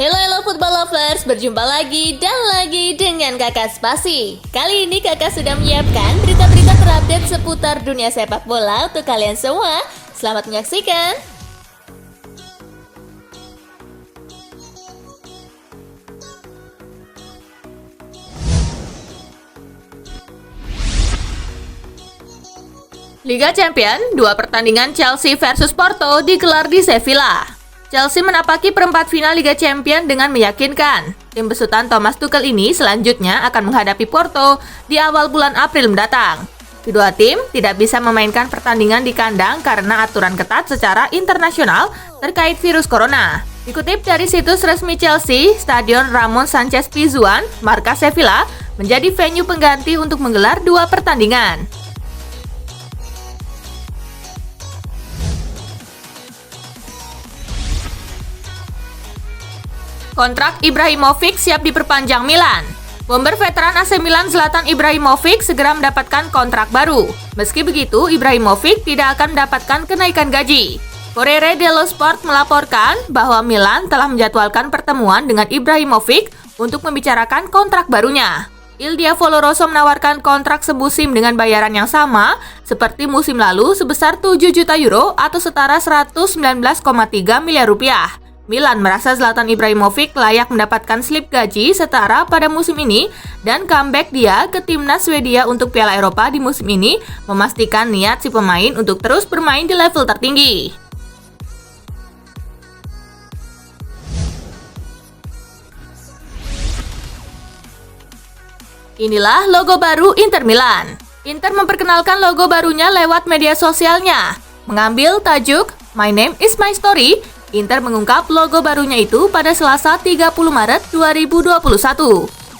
Hello football lovers, berjumpa lagi dan lagi dengan Kakak Spasi. Kali ini Kakak sudah menyiapkan berita-berita terupdate seputar dunia sepak bola untuk kalian semua. Selamat menyaksikan. Liga Champions, 2 pertandingan Chelsea versus Porto digelar di Sevilla. Chelsea menapaki perempat final Liga Champions dengan meyakinkan. Tim besutan Thomas Tuchel ini selanjutnya akan menghadapi Porto di awal bulan April mendatang. Kedua tim tidak bisa memainkan pertandingan di kandang karena aturan ketat secara internasional terkait virus corona. Dikutip dari situs resmi Chelsea, Stadion Ramon Sanchez Pizjuan, markas Sevilla, menjadi venue pengganti untuk menggelar 2 pertandingan. Kontrak Ibrahimovic siap diperpanjang Milan. Bomber veteran AC Milan Zlatan Ibrahimovic segera mendapatkan kontrak baru. Meski begitu, Ibrahimovic tidak akan mendapatkan kenaikan gaji. Corriere dello Sport melaporkan bahwa Milan telah menjadwalkan pertemuan dengan Ibrahimovic untuk membicarakan kontrak barunya. Il Diavolo Rosso menawarkan kontrak semusim dengan bayaran yang sama seperti musim lalu sebesar 7 juta euro atau setara 119,3 miliar rupiah. Milan merasa Zlatan Ibrahimovic layak mendapatkan slip gaji setara pada musim ini dan comeback dia ke timnas Swedia untuk Piala Eropa di musim ini memastikan niat si pemain untuk terus bermain di level tertinggi. Inilah logo baru Inter Milan. Inter memperkenalkan logo barunya lewat media sosialnya. Mengambil tajuk My Name is My Story, Inter mengungkap logo barunya itu pada Selasa 30 Maret 2021.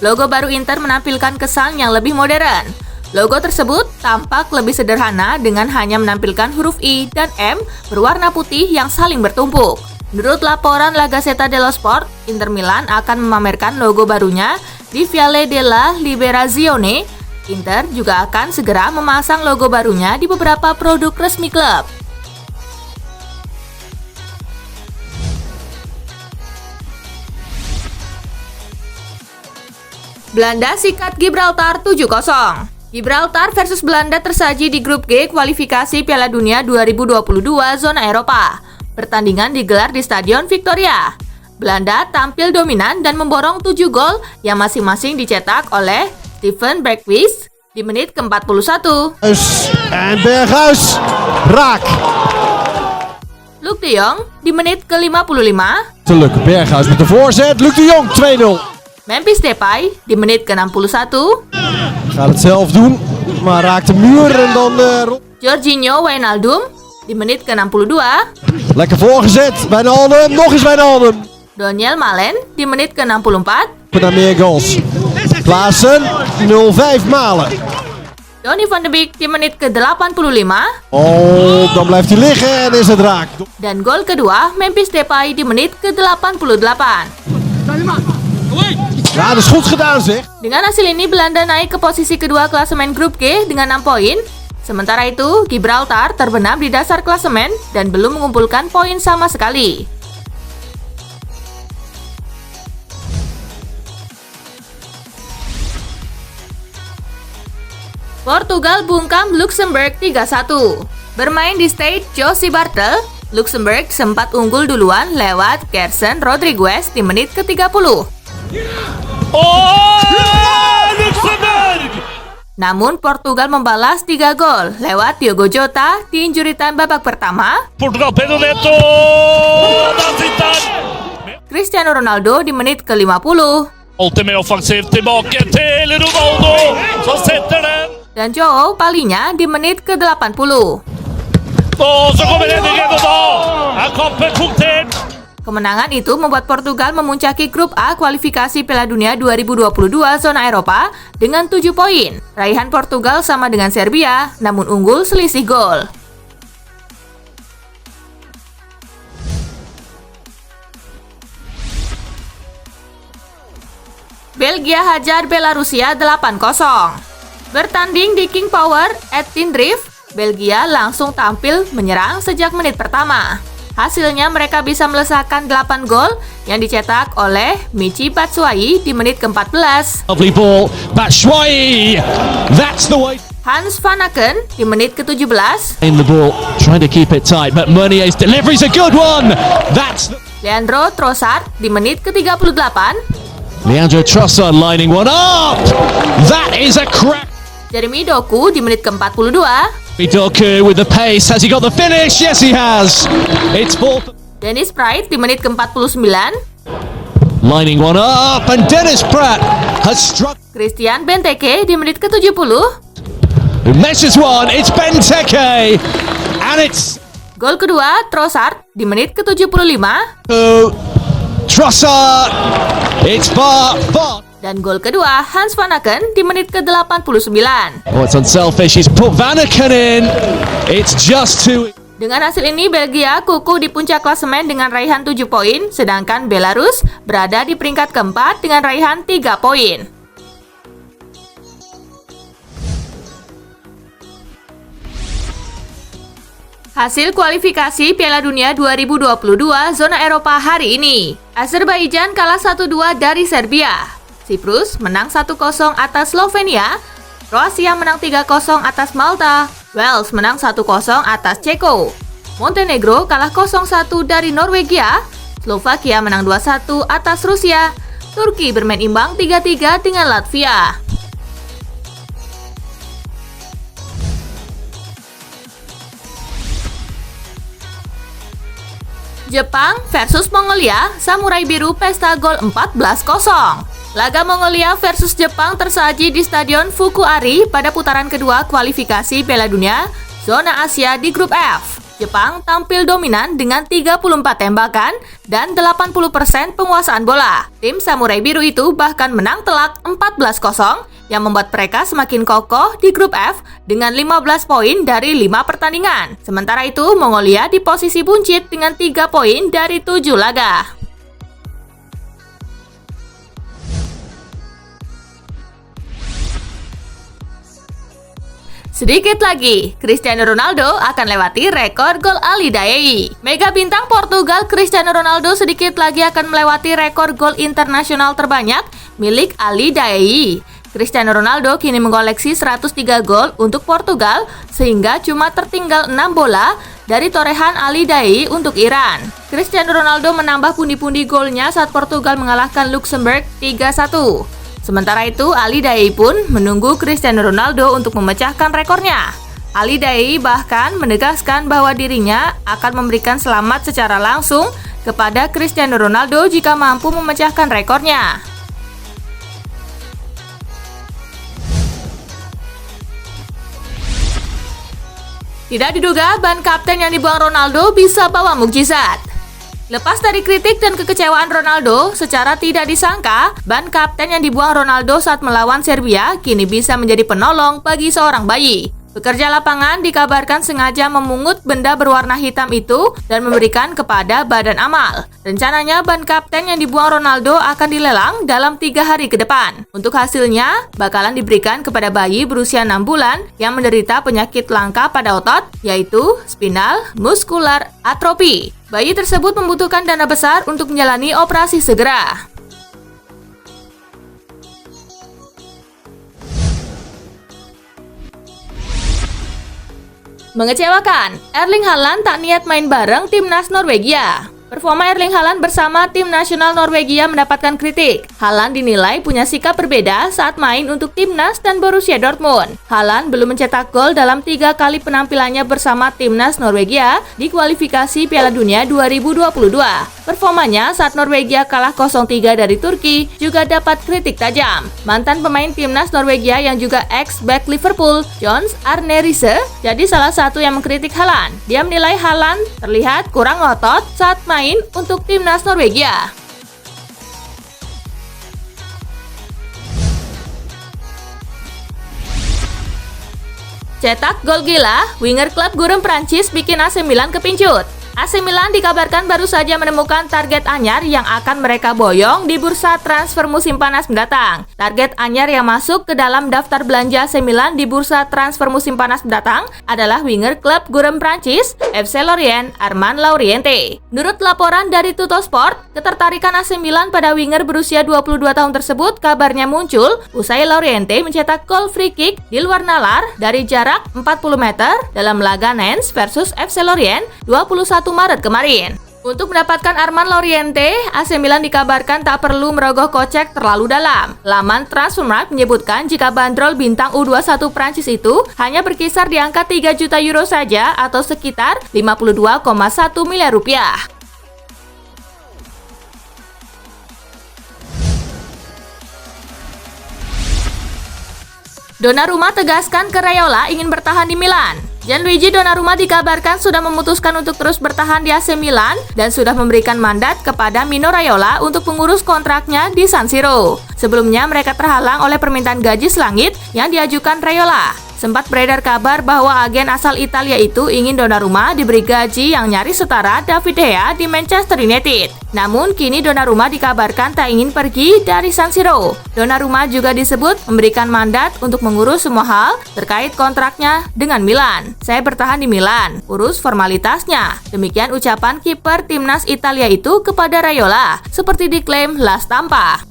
Logo baru Inter menampilkan kesan yang lebih modern. Logo tersebut tampak lebih sederhana dengan hanya menampilkan huruf I dan M berwarna putih yang saling bertumpuk. Menurut laporan La Gazzetta dello Sport, Inter Milan akan memamerkan logo barunya di Viale della Liberazione. Inter juga akan segera memasang logo barunya di beberapa produk resmi klub. Belanda sikat Gibraltar 7-0. Gibraltar versus Belanda tersaji di grup G kualifikasi Piala Dunia 2022 zona Eropa. Pertandingan digelar di Stadion Victoria. Belanda tampil dominan dan memborong 7 gol yang masing-masing dicetak oleh Steven Bergwijn di menit ke-41. En Berghuis raak. Luc de Jong di menit ke-55. Te lukken. Berghuis met de voorzet. Luc de Jong 2-0. Memphis Depay di menit ke-61. Gaat het zelf doen, maar raakt de muur en dan Jorginho Wijnaldum di menit ke-62. lekker voorgezet. Wijnaldum, nog eens Wijnaldum. Daniel Malen di menit ke-64. Naar meer goals. Klaassen 0-5 Malen. Donny van de Beek di menit ke-85. Oh, dan blijft hij liggen en is het raak. Dan gol kedua Memphis Depay di menit ke-88. Ja, dat is goed gedaan zeg. Dengan hasil ini Belanda naik ke posisi kedua klasemen grup G dengan 6 poin. Sementara itu, Gibraltar terbenam di dasar klasemen dan belum mengumpulkan poin sama sekali. Portugal bungkam Luxembourg 3-1. Bermain di Stade José Bartel, Luxembourg sempat unggul duluan lewat Gerson Rodriguez di menit ke-30. Luxembourg! Namun Portugal membalas 3 gol lewat Diogo Jota di injury time babak pertama. Portugal, Pedro Neto! Cristiano Ronaldo di menit ke-50. Alltid med offensivt tilbake til Ronaldo, som setter den! Dan Joao Palhinha di menit ke-80. Så kommer redningen, og da er kampen punktert! Kemenangan itu membuat Portugal memuncaki grup A kualifikasi Piala Dunia 2022 zona Eropa dengan 7 poin. Raihan Portugal sama dengan Serbia, namun unggul selisih gol. Belgia hajar Belarusia 8-0. Bertanding di King Power at Tindrift, Belgia langsung tampil menyerang sejak menit pertama. Hasilnya mereka bisa melesakkan 8 gol yang dicetak oleh Michy Batshuayi di menit ke-14. Lovely ball. Batshuayi. That's the way. Hans van Aken di menit ke-17. In the ball, trying to keep it tight, but Meunier's delivery's a good one. That's Leandro Trossard di menit ke-38. Leandro Trossard lining one up. That is a crack. Jeremy Doku di menit ke-42. Doku with the pace. Has he got the finish? Yes, he has. It's ball. Dennis Praet di menit ke-49. Lining one up, and Dennis Praet has struck. Christian Benteke di menit ke-70. Who measures one? It's Benteke, and it's Gol kedua Trossard di menit ke-75. Trossard. It's far. Dan gol kedua Hans van Aken di menit ke-89. Oh, it's unselfish. He's put Van Aken in. It's just two. Dengan hasil ini, Belgia kukuh di puncak klasemen dengan raihan 7 poin, sedangkan Belarus berada di peringkat keempat dengan raihan 3 poin. Hasil kualifikasi Piala Dunia 2022 zona Eropa hari ini. Azerbaijan kalah 1-2 dari Serbia. Siprus menang 1-0 atas Slovenia. Kroasia menang 3-0 atas Malta. Wales menang 1-0 atas Ceko. Montenegro kalah 0-1 dari Norwegia. Slovakia menang 2-1 atas Rusia. Turki bermain imbang 3-3 dengan Latvia. Jepang versus Mongolia, Samurai Biru pesta gol 14-0. Laga Mongolia versus Jepang tersaji di Stadion Fukuari pada putaran kedua kualifikasi Piala Dunia zona Asia di grup F. Jepang tampil dominan dengan 34 tembakan dan 80% penguasaan bola. Tim Samurai Biru itu bahkan menang telak 14-0 yang membuat mereka semakin kokoh di grup F dengan 15 poin dari 5 pertandingan. Sementara itu, Mongolia di posisi buncit dengan 3 poin dari 7 laga. Sedikit lagi, Cristiano Ronaldo akan lewati rekor gol Ali Daei. Mega bintang Portugal Cristiano Ronaldo sedikit lagi akan melewati rekor gol internasional terbanyak milik Ali Daei. Cristiano Ronaldo kini mengoleksi 103 gol untuk Portugal sehingga cuma tertinggal 6 bola dari torehan Ali Daei untuk Iran. Cristiano Ronaldo menambah pundi-pundi golnya saat Portugal mengalahkan Luxembourg 3-1. Sementara itu, Ali Daei pun menunggu Cristiano Ronaldo untuk memecahkan rekornya. Ali Daei bahkan menegaskan bahwa dirinya akan memberikan selamat secara langsung kepada Cristiano Ronaldo jika mampu memecahkan rekornya. Tidak diduga ban kapten yang dibuang Ronaldo bisa bawa mukjizat. Lepas dari kritik dan kekecewaan Ronaldo, secara tidak disangka, ban kapten yang dibuang Ronaldo saat melawan Serbia kini bisa menjadi penolong bagi seorang bayi. Pekerja lapangan dikabarkan sengaja memungut benda berwarna hitam itu dan memberikan kepada badan amal. Rencananya ban kapten yang dibuang Ronaldo akan dilelang dalam 3 hari ke depan. Untuk hasilnya, bakalan diberikan kepada bayi berusia 6 bulan yang menderita penyakit langka pada otot, yaitu spinal muscular atrophy. Bayi tersebut membutuhkan dana besar untuk menjalani operasi segera. Mengecewakan, Erling Haaland tak niat main bareng timnas Norwegia. Performa Erling Haaland bersama tim nasional Norwegia mendapatkan kritik. Haaland dinilai punya sikap berbeda saat main untuk timnas dan Borussia Dortmund. Haaland belum mencetak gol dalam 3 kali penampilannya bersama timnas Norwegia di kualifikasi Piala Dunia 2022. Performanya saat Norwegia kalah 0-3 dari Turki juga dapat kritik tajam. Mantan pemain timnas Norwegia yang juga ex-back Liverpool, Jons Arne Riise, jadi salah satu yang mengkritik Haaland. Dia menilai Haaland terlihat kurang ngotot saat main untuk timnas Norwegia. Cetak gol gila, winger klub gurun Prancis bikin AC Milan kepincut. AC Milan dikabarkan baru saja menemukan target anyar yang akan mereka boyong di bursa transfer musim panas mendatang. Target anyar yang masuk ke dalam daftar belanja AC Milan di bursa transfer musim panas mendatang adalah winger klub gurem Prancis, FC Lorient, Armand Laurienté. Menurut laporan dari Tuttosport, ketertarikan AC Milan pada winger berusia 22 tahun tersebut kabarnya muncul usai Laurienté mencetak gol free kick di luar nalar dari jarak 40 meter dalam laga Nantes versus FC Lorient 21 Maret kemarin. Untuk mendapatkan Armand Laurienté, AC Milan dikabarkan tak perlu merogoh kocek terlalu dalam. Laman Transfermarkt menyebutkan jika bandrol bintang U21 Prancis itu hanya berkisar di angka 3 juta euro saja atau sekitar 52,1 miliar rupiah. Donnarumma tegaskan ke Raiola ingin bertahan di Milan. Gianluigi Donnarumma dikabarkan sudah memutuskan untuk terus bertahan di AC Milan dan sudah memberikan mandat kepada Mino Raiola untuk mengurus kontraknya di San Siro. Sebelumnya mereka terhalang oleh permintaan gaji selangit yang diajukan Raiola. Sempat beredar kabar bahwa agen asal Italia itu ingin Donnarumma diberi gaji yang nyaris setara David De Gea di Manchester United. Namun kini Donnarumma dikabarkan tak ingin pergi dari San Siro. Donnarumma juga disebut memberikan mandat untuk mengurus semua hal terkait kontraknya dengan Milan. Saya bertahan di Milan, urus formalitasnya. Demikian ucapan kiper timnas Italia itu kepada Raiola, seperti diklaim La Stampa.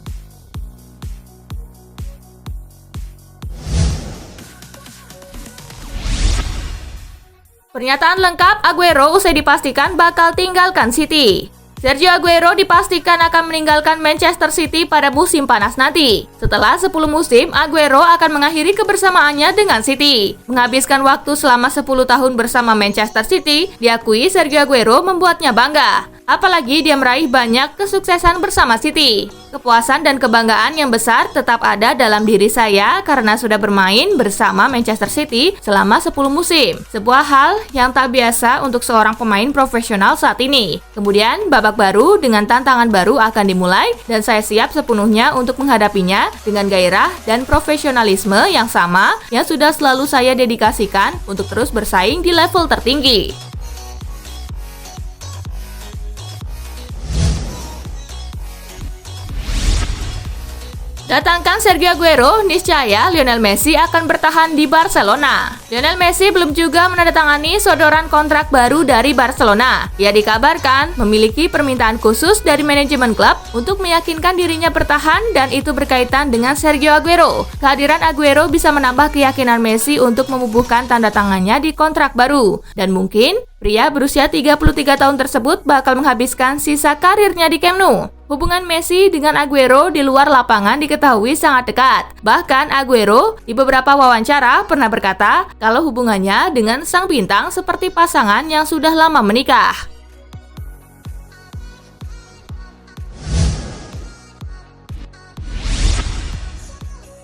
Pernyataan lengkap Aguero usai dipastikan bakal tinggalkan City. Sergio Aguero dipastikan akan meninggalkan Manchester City pada musim panas nanti. Setelah 10 musim, Aguero akan mengakhiri kebersamaannya dengan City. Menghabiskan waktu selama 10 tahun bersama Manchester City, diakui Sergio Aguero membuatnya bangga. Apalagi dia meraih banyak kesuksesan bersama City. Kepuasan dan kebanggaan yang besar tetap ada dalam diri saya karena sudah bermain bersama Manchester City selama 10 musim. Sebuah hal yang tak biasa untuk seorang pemain profesional saat ini. Kemudian babak baru dengan tantangan baru akan dimulai dan saya siap sepenuhnya untuk menghadapinya dengan gairah dan profesionalisme yang sama yang sudah selalu saya dedikasikan untuk terus bersaing di level tertinggi. Datangkan Sergio Aguero, niscaya Lionel Messi akan bertahan di Barcelona. Lionel Messi belum juga menandatangani sodoran kontrak baru dari Barcelona. Ia dikabarkan memiliki permintaan khusus dari manajemen klub untuk meyakinkan dirinya bertahan dan itu berkaitan dengan Sergio Aguero. Kehadiran Aguero bisa menambah keyakinan Messi untuk membubuhkan tanda tangannya di kontrak baru. Dan mungkin pria berusia 33 tahun tersebut bakal menghabiskan sisa karirnya di Camp Nou. Hubungan Messi dengan Aguero di luar lapangan diketahui sangat dekat. Bahkan Aguero di beberapa wawancara pernah berkata kalau hubungannya dengan sang bintang seperti pasangan yang sudah lama menikah.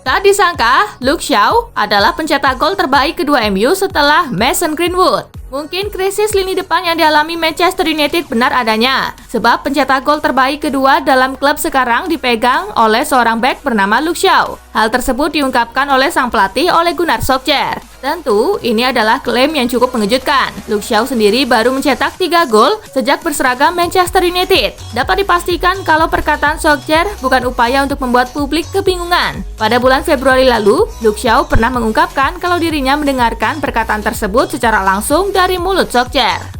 Tak disangka, Luke Shaw adalah pencetak gol terbaik kedua MU setelah Mason Greenwood. Mungkin krisis lini depan yang dialami Manchester United benar adanya, sebab pencetak gol terbaik kedua dalam klub sekarang dipegang oleh seorang bek bernama Luke Shaw. Hal tersebut diungkapkan oleh sang pelatih Ole Gunnar Solskjaer. Tentu, ini adalah klaim yang cukup mengejutkan. Luke Shaw sendiri baru mencetak 3 gol sejak berseragam Manchester United. Dapat dipastikan kalau perkataan Solskjaer bukan upaya untuk membuat publik kebingungan. Pada bulan Februari lalu, Luke Shaw pernah mengungkapkan kalau dirinya mendengarkan perkataan tersebut secara langsung dari mulut Solskjaer.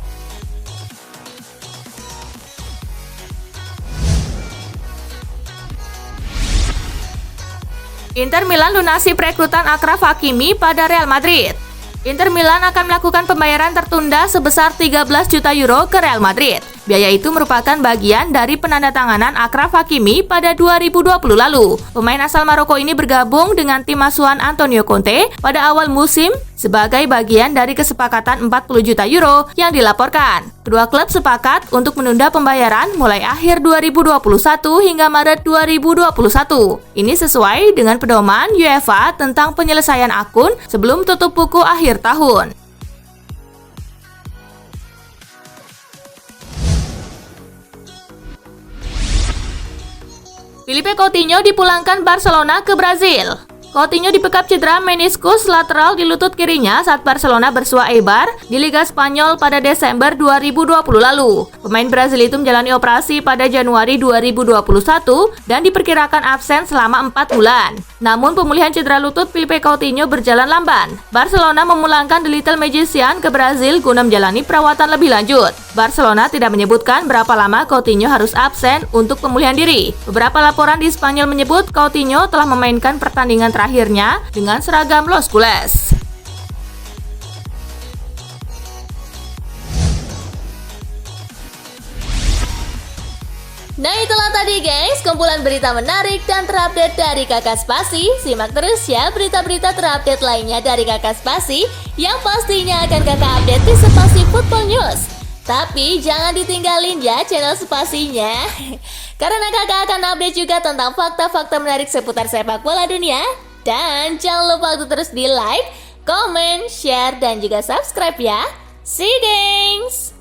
Inter Milan lunasi perekrutan Achraf Hakimi pada Real Madrid. Inter Milan akan melakukan pembayaran tertunda sebesar 13 juta euro ke Real Madrid. Biaya itu merupakan bagian dari penandatanganan Achraf Hakimi pada 2020 lalu. Pemain asal Maroko ini bergabung dengan tim asuhan Antonio Conte pada awal musim sebagai bagian dari kesepakatan 40 juta euro yang dilaporkan. Kedua klub sepakat untuk menunda pembayaran mulai akhir 2021 hingga Maret 2021. Ini sesuai dengan pedoman UEFA tentang penyelesaian akun sebelum tutup buku akhir tahun. Philippe Coutinho dipulangkan Barcelona ke Brazil. Coutinho dibekap cedera meniskus lateral di lutut kirinya saat Barcelona bersua Eibar di Liga Spanyol pada Desember 2020 lalu. Pemain Brazil itu menjalani operasi pada Januari 2021 dan diperkirakan absen selama 4 bulan. Namun pemulihan cedera lutut Philippe Coutinho berjalan lamban. Barcelona memulangkan The Little Magician ke Brazil guna menjalani perawatan lebih lanjut. Barcelona tidak menyebutkan berapa lama Coutinho harus absen untuk pemulihan diri. Beberapa laporan di Spanyol menyebut Coutinho telah memainkan pertandingan terakhirnya dengan seragam Los Culés. Nah itulah tadi guys, kumpulan berita menarik dan terupdate dari Kakak Spasi. Simak terus ya berita-berita terupdate lainnya dari Kakak Spasi yang pastinya akan Kakak update di Spasi Football News. Tapi jangan ditinggalin ya channel Spasinya, karena kakak akan update juga tentang fakta-fakta menarik seputar sepak bola dunia. Dan jangan lupa untuk terus di like, comment, share, dan juga subscribe ya. See you guys!